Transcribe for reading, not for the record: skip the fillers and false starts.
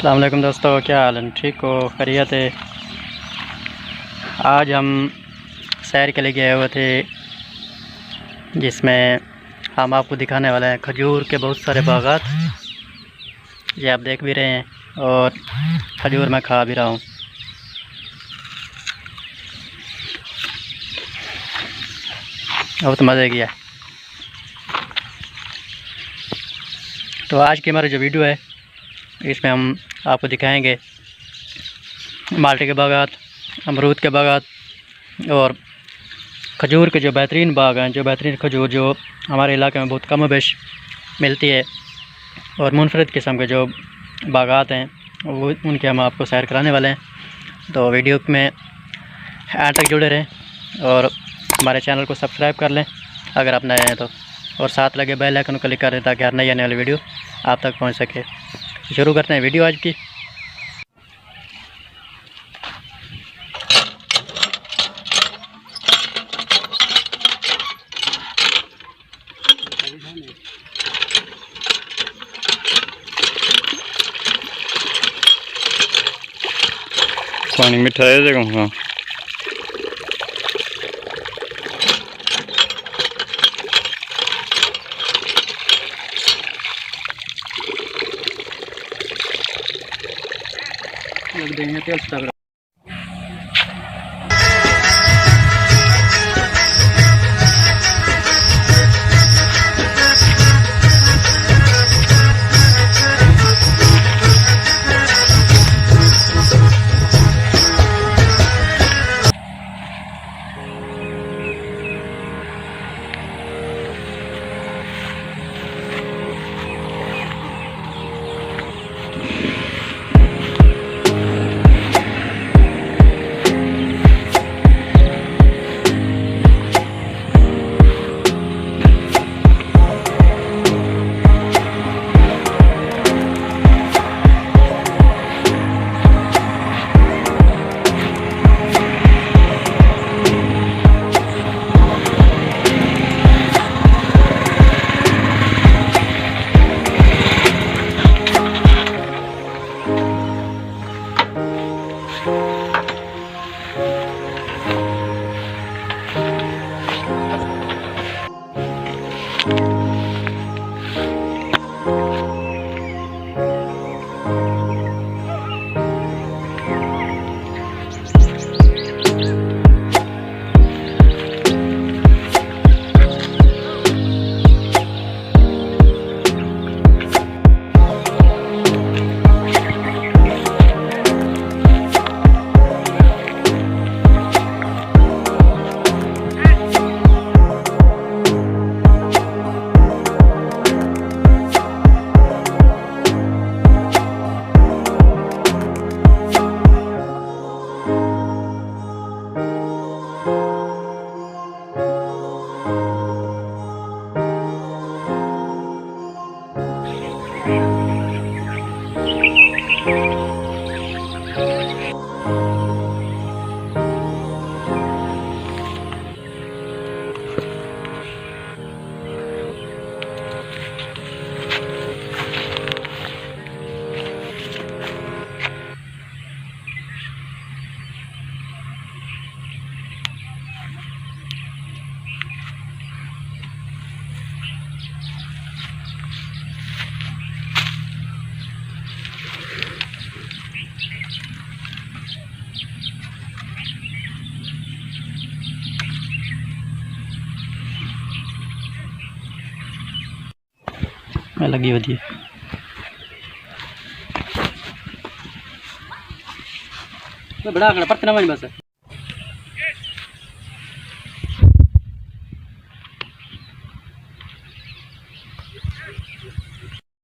अस्सलाम वालेकुम दोस्तों, क्या हाल है? ठीक हो? खैरियत है? आज हम सैर के लिए गए हुए थे, जिसमें हम आपको दिखाने वाले हैं खजूर के बहुत सारे बागात। ये आप देख भी रहे हैं और खजूर मैं खा भी रहा हूँ। बहुत मज़े किया। तो आज की हमारी जो वीडियो है, इसमें हम आपको दिखाएंगे माल्टे के बागात, अमरूद के बागात और खजूर के जो बेहतरीन बाग हैं, जो बेहतरीन खजूर जो हमारे इलाके में बहुत कम बेश मिलती है, और मुनफरद किस्म के जो बागात हैं वो उनके हम आपको सैर कराने वाले हैं। तो वीडियो में एंड तक जुड़े रहें और हमारे चैनल को सब्सक्राइब कर लें अगर आप नए हैं तो, और साथ लगे बेल आइकन को क्लिक कर दें ताकि हर नई आने वाली वीडियो आप तक पहुंच सके। शुरू करते हैं वीडियो आज की। पानी मीठा है जगह। हाँ, लग देंगे तेल। लगी होती है बड़ा आंकड़ा पत्ता ना बस।